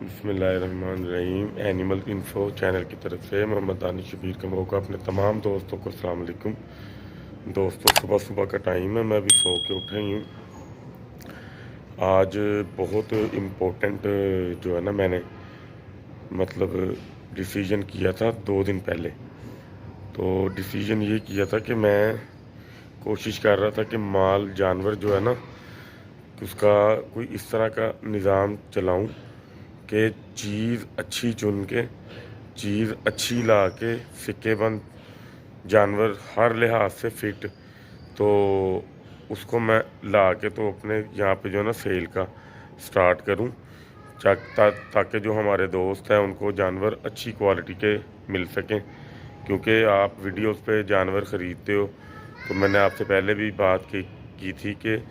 बिस्मिल्लाहिर्रहमानिर्रहीम। Animal info channel की तरफ से मोहम्मद दानिश शबीर कमरो का अपने तमाम दोस्तों को अस्सलाम वालेकुम। दोस्तों, सुबह सुबह का टाइम है, मैं अभी सो के उठा ही हूँ। आज बहुत इम्पोर्टेंट जो है ना, मैंने मतलब डिसीजन किया था 2 दिन पहले। तो डिसीजन ये किया था कि मैं कोशिश कर रहा था कि माल जानवर जो है ना, उसका कोई इस तरह का निज़ाम चलाऊं कि चीज़ अच्छी चुन के, चीज़ अच्छी ला के, सिक्केबंद जानवर हर लिहाज से फिट, तो उसको मैं ला के तो अपने यहाँ पे जो है ना सेल का स्टार्ट करूँ, ताकि जो हमारे दोस्त हैं उनको जानवर अच्छी क्वालिटी के मिल सकें। क्योंकि आप वीडियोस पे जानवर ख़रीदते हो, तो मैंने आपसे पहले भी बात की थी कि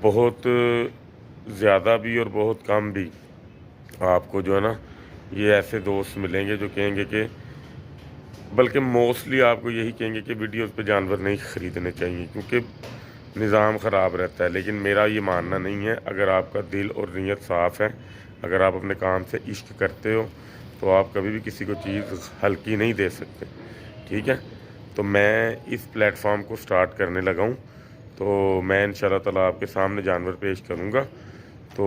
बहुत ज़्यादा भी और बहुत कम भी आपको जो है ना ये ऐसे दोस्त मिलेंगे जो कहेंगे कि, बल्कि मोस्टली आपको यही कहेंगे कि वीडियोस पे जानवर नहीं ख़रीदने चाहिए क्योंकि निज़ाम ख़राब रहता है। लेकिन मेरा ये मानना नहीं है। अगर आपका दिल और नीयत साफ़ है, अगर आप अपने काम से इश्क करते हो, तो आप कभी भी किसी को चीज़ हल्की नहीं दे सकते। ठीक है, तो मैं इस प्लेटफॉर्म को स्टार्ट करने लगा हूँ। तो मैं इंशाल्लाह ताला आपके सामने जानवर पेश करूँगा। तो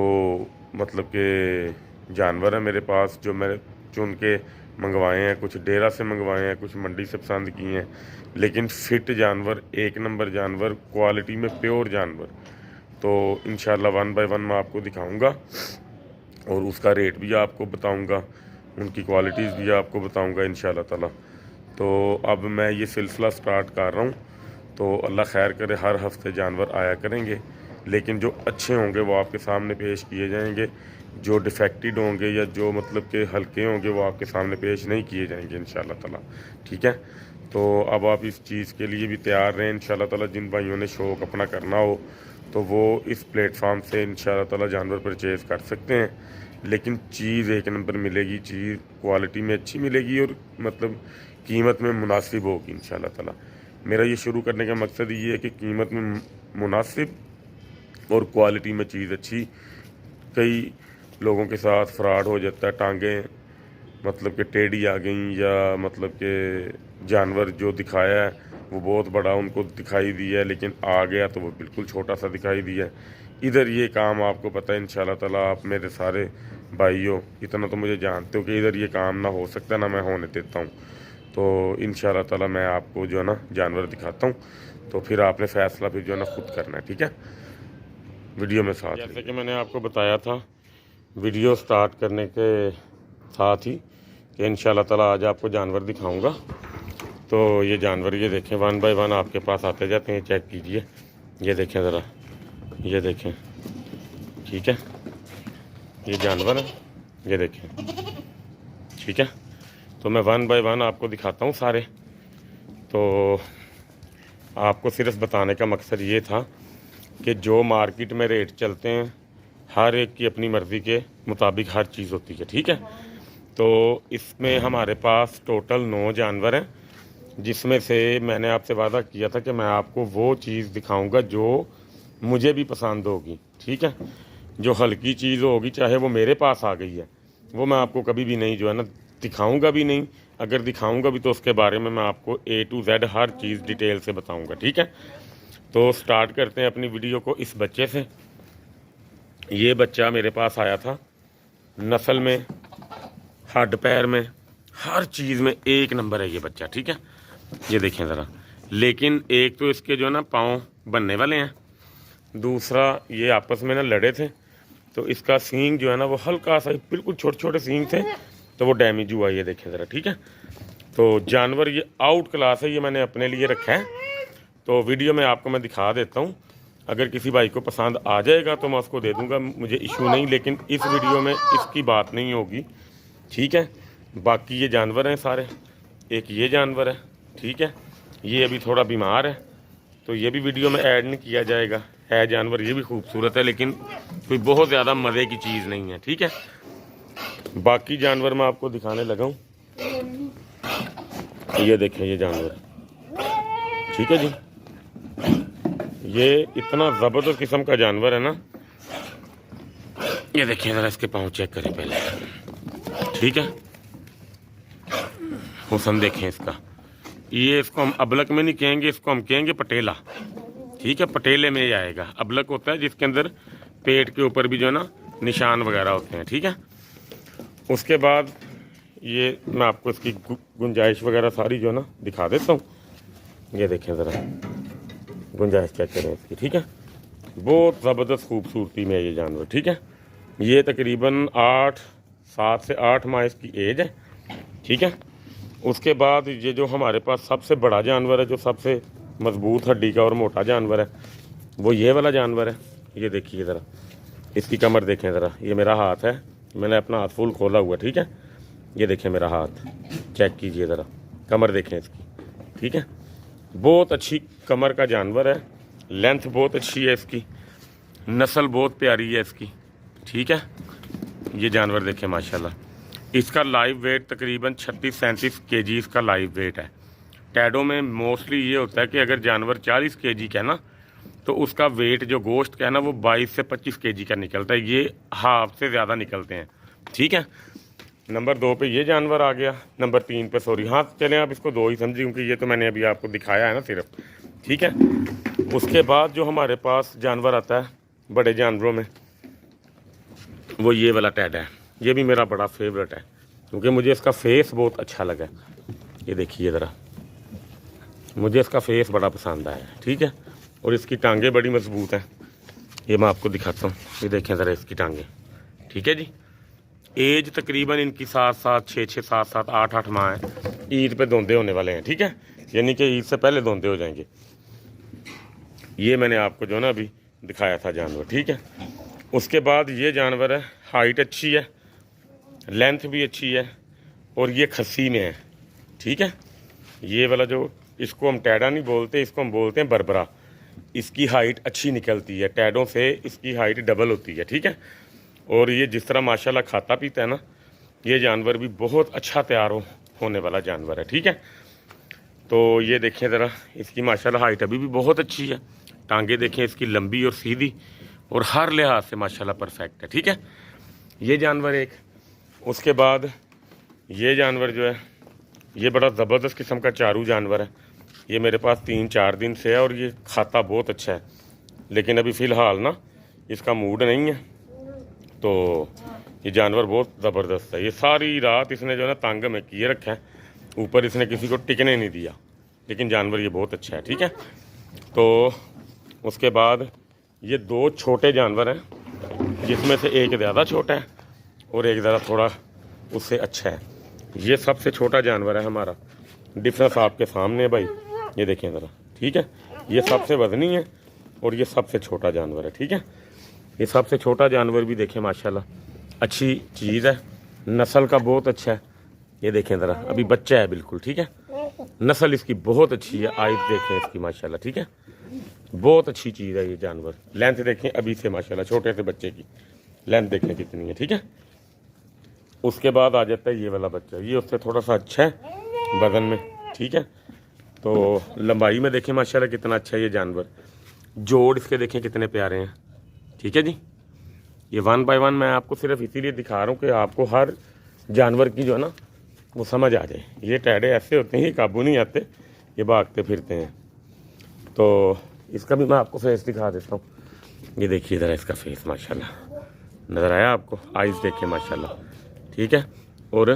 मतलब कि जानवर है मेरे पास जो मैं चुन के मंगवाए हैं, कुछ डेरा से मंगवाए हैं, कुछ मंडी से पसंद किए हैं, लेकिन फिट जानवर, एक नंबर जानवर, क्वालिटी में प्योर जानवर। तो इंशाल्लाह 1 बाय 1 मैं आपको दिखाऊंगा और उसका रेट भी आपको बताऊंगा, उनकी क्वालिटीज़ भी आपको बताऊंगा इंशाल्लाह ताला। तो अब मैं ये सिलसिला स्टार्ट कर रहा हूँ। तो अल्लाह खैर करे, हर हफ्ते जानवर आया करेंगे, लेकिन जो अच्छे होंगे वो आपके सामने पेश किए जाएंगे। जो डिफेक्टेड होंगे या जो मतलब के हल्के होंगे वो आपके सामने पेश नहीं किए जाएंगे इंशाल्लाह ताला। ठीक है, तो अब आप इस चीज़ के लिए भी तैयार रहें इंशाल्लाह ताला। जिन भाइयों ने शौक़ अपना करना हो तो वो इस प्लेटफॉर्म से इंशाल्लाह ताला जानवर परचेज़ कर सकते हैं। लेकिन चीज़ एक नंबर मिलेगी, चीज़ क्वालिटी में अच्छी मिलेगी और मतलब कीमत में मुनासिब होगी इंशाल्लाह ताला। मेरा ये शुरू करने का मकसद ये है कि कीमत में मुनासिब और क्वालिटी में चीज़ अच्छी। कई लोगों के साथ फ्रॉड हो जाता है, टांगें मतलब कि टेढ़ी आ गई, या मतलब कि जानवर जो दिखाया है वो बहुत बड़ा उनको दिखाई दिया है, लेकिन आ गया तो वो बिल्कुल छोटा सा दिखाई दिया है। इधर ये काम आपको पता है इंशाल्लाह ताला, आप मेरे सारे भाइयों इतना तो मुझे जानते हो कि इधर ये काम ना हो सकता, ना मैं होने देता हूँ। तो इंशाल्लाह ताला मैं आपको जो है ना जानवर दिखाता हूँ, तो फिर आपने फ़ैसला फिर जो है ना खुद करना है। ठीक है, वीडियो में साथ, जैसे कि मैंने आपको बताया था वीडियो स्टार्ट करने के साथ ही कि इंशाल्लाह ताला आज आपको जानवर दिखाऊंगा। तो ये जानवर, ये देखें, 1 बाय 1 आपके पास आते जाते हैं, चेक कीजिए। ये देखें ज़रा, ये देखें। ठीक है, ये जानवर है, ये देखें। ठीक है, तो मैं 1 बाय 1 आपको दिखाता हूँ सारे। तो आपको सिर्फ बताने का मकसद ये था कि जो मार्केट में रेट चलते हैं, हर एक की अपनी मर्ज़ी के मुताबिक हर चीज़ होती है। ठीक है, तो इसमें हमारे पास टोटल 9 जानवर हैं, जिसमें से मैंने आपसे वादा किया था कि मैं आपको वो चीज़ दिखाऊंगा जो मुझे भी पसंद होगी। ठीक है, जो हल्की चीज़ होगी, चाहे वो मेरे पास आ गई है, वो मैं आपको कभी भी नहीं जो है ना दिखाऊंगा भी नहीं। अगर दिखाऊंगा भी तो उसके बारे में मैं आपको A to Z her cheese detail से बताऊंगा। ठीक है, तो स्टार्ट करते हैं अपनी वीडियो को इस बच्चे से। ये बच्चा मेरे पास आया था, नस्ल में, हड्ड पैर में, हर चीज़ में एक नंबर है ये बच्चा। ठीक है, ये देखें ज़रा। लेकिन एक तो इसके जो है ना पाँव बनने वाले हैं, दूसरा ये आपस में ना लड़े थे, तो इसका सींग जो है ना वो हल्का सा, बिल्कुल छोटे छोटे सींग थे, तो वो डैमेज हुआ। ये देखें ज़रा। ठीक है, तो जानवर ये आउट क्लास है, ये मैंने अपने लिए रखा है। तो वीडियो में आपको मैं दिखा देता हूँ, अगर किसी भाई को पसंद आ जाएगा तो मैं उसको दे दूँगा, मुझे इशू नहीं। लेकिन इस वीडियो में इसकी बात नहीं होगी। ठीक है, बाकी ये जानवर हैं सारे। एक ये जानवर है, ठीक है, ये अभी थोड़ा बीमार है, तो ये भी वीडियो में ऐड नहीं किया जाएगा। है जानवर ये भी खूबसूरत है, लेकिन कोई बहुत ज़्यादा मज़े की चीज़ नहीं है। ठीक है, बाकी जानवर मैं आपको दिखाने लगा हूँ। ये देखें ये जानवर। ठीक है जी, ये इतना ज़बरदस्त किस्म का जानवर है ना, ये देखिए ज़रा इसके पाँव चेक करें पहले, ठीक है। हुस्न देखें इसका। ये इसको हम अबलक में नहीं कहेंगे, इसको हम कहेंगे पटेला, ठीक है। पटेले में ये आएगा। अबलक होता है जिसके अंदर पेट के ऊपर भी जो है ना निशान वगैरह होते हैं, ठीक है। उसके बाद ये मैं आपको इसकी गुंजाइश वगैरह सारी जो है ना दिखा देता हूँ। ये देखें ज़रा गुंजाइश चेक करें इसकी, ठीक है। बहुत ज़बरदस्त खूबसूरती में है ये जानवर, ठीक है। ये तकरीबन 7 से 8 माह इसकी एज है, ठीक है। उसके बाद ये जो हमारे पास सबसे बड़ा जानवर है, जो सबसे मजबूत हड्डी का और मोटा जानवर है, वो ये वाला जानवर है। ये देखिए ज़रा इसकी कमर देखें ज़रा। ये मेरा हाथ है, मैंने अपना हाथ फुल खोला हुआ, ठीक है। ये देखें मेरा हाथ, चेक कीजिए ज़रा, कमर देखें इसकी, ठीक है। बहुत अच्छी कमर का जानवर है, लेंथ बहुत अच्छी है इसकी, नस्ल बहुत प्यारी है इसकी, ठीक है। ये जानवर देखें माशाल्लाह। इसका लाइव वेट तकरीबन 36-37 kg इसका लाइव वेट है। टैडो में मोस्टली ये होता है कि अगर जानवर 40 kg का है ना, तो उसका वेट जो गोश्त का है ना वो 22 से 25 kg का निकलता है। ये हाफ से ज़्यादा निकलते हैं, ठीक है। नंबर 2 पे ये जानवर आ गया, नंबर 3 पे सॉरी, हाँ चलें आप इसको 2 ही समझिए क्योंकि ये तो मैंने अभी आपको दिखाया है ना सिर्फ, ठीक है। उसके बाद जो हमारे पास जानवर आता है बड़े जानवरों में, वो ये वाला टैडा है। ये भी मेरा बड़ा फेवरेट है क्योंकि मुझे इसका फेस बहुत अच्छा लगा। ये देखिए ज़रा, मुझे इसका फेस बड़ा पसंद आया, ठीक है। और इसकी टांगें बड़ी मजबूत हैं, ये मैं आपको दिखाता हूँ। ये देखें ज़रा इसकी टांगें, ठीक है जी। एज तकरीबन इनकी 7-7, 6-6, 7-7, 8-8 माह है। ईद पे धोंदे होने वाले हैं, ठीक है, यानी कि ईद से पहले धोंदे हो जाएंगे। ये मैंने आपको जो ना अभी दिखाया था जानवर, ठीक है। उसके बाद ये जानवर है, हाइट अच्छी है, लेंथ भी अच्छी है, और ये खस्सी में है, ठीक है। ये वाला जो, इसको हम टैडा नहीं बोलते, इसको हम बोलते हैं बरबरा। इसकी हाइट अच्छी निकलती है, टैडों से इसकी हाइट डबल होती है, ठीक है। और ये जिस तरह माशाल्लाह खाता पीता है ना, ये जानवर भी बहुत अच्छा तैयार होने वाला जानवर है, ठीक है। तो ये देखें ज़रा इसकी माशाल्लाह हाइट अभी भी बहुत अच्छी है। टांगे देखें इसकी लंबी और सीधी, और हर लिहाज से माशाल्लाह परफेक्ट है, ठीक है। ये जानवर एक। उसके बाद ये जानवर जो है, ये बड़ा ज़बरदस्त किस्म का चारू जानवर है। ये मेरे पास 3-4 दिन से है और ये खाता बहुत अच्छा है, लेकिन अभी फ़िलहाल ना इसका मूड नहीं है। तो ये जानवर बहुत ज़बरदस्त है। ये सारी रात इसने जो है ना तंग में किए रखा है, ऊपर इसने किसी को टिकने नहीं दिया, लेकिन जानवर ये बहुत अच्छा है, ठीक है। तो उसके बाद ये 2 छोटे जानवर हैं, जिसमें से एक ज़्यादा छोटा है और एक ज़रा थोड़ा उससे अच्छा है। ये सबसे छोटा जानवर है हमारा, डिफरेंस आपके सामने है भाई, ये देखें ज़रा, ठीक है। ये सबसे वज़नी है और ये सबसे छोटा जानवर है, ठीक है। ये सबसे छोटा जानवर भी देखें माशाल्लाह अच्छी चीज़ है, नस्ल का बहुत अच्छा है। ये देखें ज़रा, अभी बच्चा है बिल्कुल, ठीक है। नस्ल इसकी बहुत अच्छी है, आइज़ देखें इसकी माशाल्लाह, ठीक है। बहुत अच्छी चीज़ है ये जानवर। लेंथ देखें अभी से माशाल्लाह, छोटे से बच्चे की लेंथ देखें कितनी है, ठीक है। उसके बाद आ जाता है ये वाला बच्चा, ये उससे थोड़ा सा अच्छा है वज़न में, ठीक है। तो लंबाई में देखें माशाल्लाह कितना अच्छा है ये जानवर। जोड़ इसके देखें कितने प्यारे हैं, ठीक है जी। ये 1 बाय 1 मैं आपको सिर्फ इसीलिए दिखा रहा हूँ कि आपको हर जानवर की जो है ना वो समझ आ जाए। ये टैडे ऐसे होते हैं, ये काबू नहीं आते, ये भागते फिरते हैं। तो इसका भी मैं आपको फेस दिखा देता हूँ। ये देखिए ज़रा इसका फेस माशाल्लाह, नज़र आया आपको? आइज़ देखें माशाल्लाह, ठीक है। और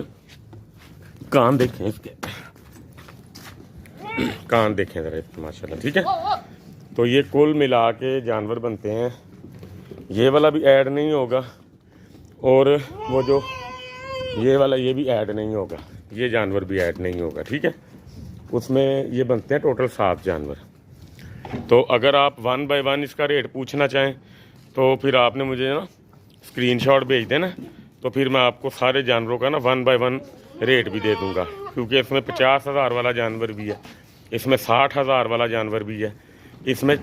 कान देखें इसके, कान देखें ज़रा इसके माशाल्लाह, ठीक है। तो ये कुल मिला के जानवर बनते हैं। ये वाला भी ऐड नहीं होगा, और वो जो ये वाला ये भी ऐड नहीं होगा, ये जानवर भी ऐड नहीं होगा, ठीक है। उसमें ये बनते हैं टोटल 7 जानवर। तो अगर आप 1 बाय 1 इसका रेट पूछना चाहें तो फिर आपने मुझे ना स्क्रीनशॉट भेज देना, तो फिर मैं आपको सारे जानवरों का ना 1 बाय 1 रेट भी दे दूँगा, क्योंकि इसमें 50,000 वाला जानवर भी है, इसमें 60,000 वाला जानवर भी है, इसमें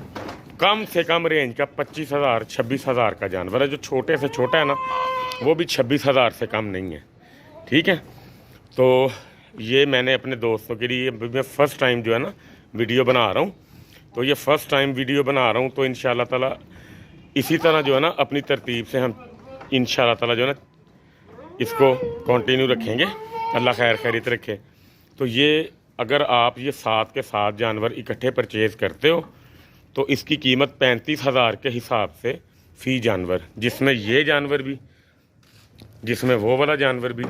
कम से कम रेंज का 25,000 26,000 का जानवर है। जो छोटे से छोटा है ना वो भी 26,000 से कम नहीं है, ठीक है। तो ये मैंने अपने दोस्तों के लिए, मैं फ़र्स्ट टाइम जो है ना वीडियो बना रहा हूँ, तो ये फ़र्स्ट टाइम वीडियो बना रहा हूँ, तो इंशाल्लाह ताला इसी तरह जो है ना अपनी तरतीब से हम इंशाल्लाह ताला जो है ना इसको कंटिन्यू रखेंगे, अल्लाह खैर खैरियत रखे। तो ये अगर आप ये 7 के 7 जानवर इकट्ठे परचेज़ करते हो तो इसकी कीमत 35,000 के हिसाब से फ़ी जानवर, जिसमें ये जानवर भी, जिसमें वो वाला जानवर भी,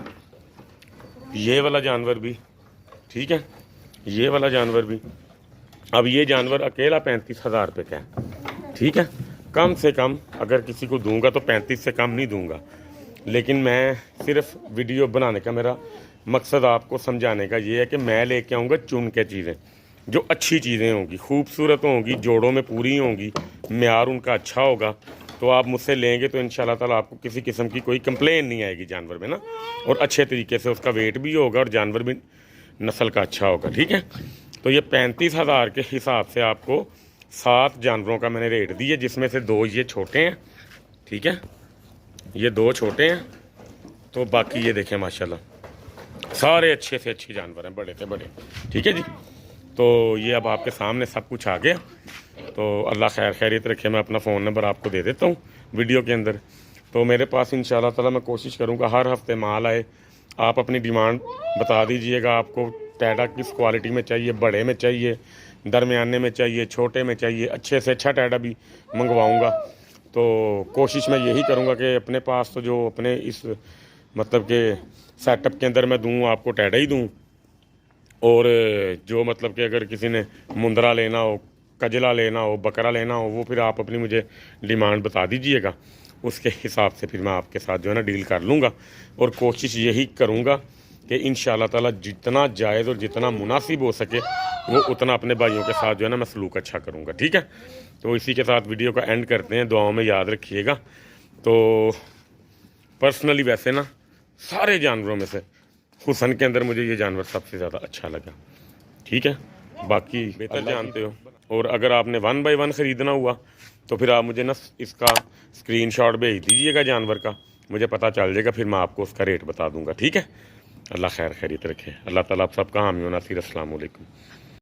ये वाला जानवर भी, ठीक है, ये वाला जानवर भी। अब ये जानवर अकेला 35,000 रुपये का है, ठीक है। कम से कम अगर किसी को दूंगा तो 35 से कम नहीं दूंगा, लेकिन मैं सिर्फ वीडियो बनाने का मेरा मकसद आपको समझाने का ये है कि मैं लेके आऊँगा चुन के चीज़ें जो अच्छी चीज़ें होंगी, खूबसूरत होंगी, जोड़ों में पूरी होंगी, म्यार उनका अच्छा होगा। तो आप मुझसे लेंगे तो इंशाल्लाह ताला आपको किसी किस्म की कोई कंप्लेन नहीं आएगी जानवर में ना, और अच्छे तरीके से उसका वेट भी होगा और जानवर भी नस्ल का अच्छा होगा, ठीक है। तो ये 35,000 के हिसाब से आपको 7 जानवरों का मैंने रेट दिया, जिसमें से 2 ये छोटे हैं, ठीक है, ये 2 छोटे हैं। तो बाकी ये देखें माशाल्लाह सारे अच्छे से अच्छे जानवर हैं, बड़े से बड़े, ठीक है जी। तो ये अब आपके सामने सब कुछ आ गया। तो अल्लाह खैर खैरियत रखे। मैं अपना फ़ोन नंबर आपको दे देता हूँ वीडियो के अंदर। तो मेरे पास इंशाल्लाह ताला मैं कोशिश करूँगा हर हफ्ते माल आए। आप अपनी डिमांड बता दीजिएगा, आपको टैडा किस क्वालिटी में चाहिए, बड़े में चाहिए, दरमियाने में चाहिए, छोटे में चाहिए, अच्छे से अच्छा टैडा भी मंगवाऊँगा। तो कोशिश मैं यही करूँगा कि अपने पास तो जो अपने इस मतलब के सेटअप के अंदर मैं दूँ आपको टैडा ही दूँ, और जो मतलब कि अगर किसी ने मुंदरा लेना हो, कजला लेना हो, बकरा लेना हो, वो फिर आप अपनी मुझे डिमांड बता दीजिएगा, उसके हिसाब से फिर मैं आपके साथ जो है ना डील कर लूँगा। और कोशिश यही करूँगा कि इंशाल्लाह ताला जितना जायज़ और जितना मुनासिब हो सके वो उतना अपने भाइयों के साथ जो है ना मैं सलूक अच्छा करूँगा, ठीक है। तो इसी के साथ वीडियो का एंड करते हैं, दुआओं में याद रखिएगा। तो पर्सनली वैसे ना सारे जानवरों में से हुसन के अंदर मुझे ये जानवर सबसे ज़्यादा अच्छा लगा, ठीक है। बाकी बेहतर जानते हो। और अगर आपने 1 बाय 1 ख़रीदना हुआ तो फिर आप मुझे ना इसका स्क्रीनशॉट भेज दीजिएगा जानवर का, मुझे पता चल जाएगा, फिर मैं आपको उसका रेट बता दूंगा, ठीक है। अल्लाह खैर खैरियत रखे। अल्लाह ताला आप सबका हामी व नासिर। अस्सलाम वालेकुम।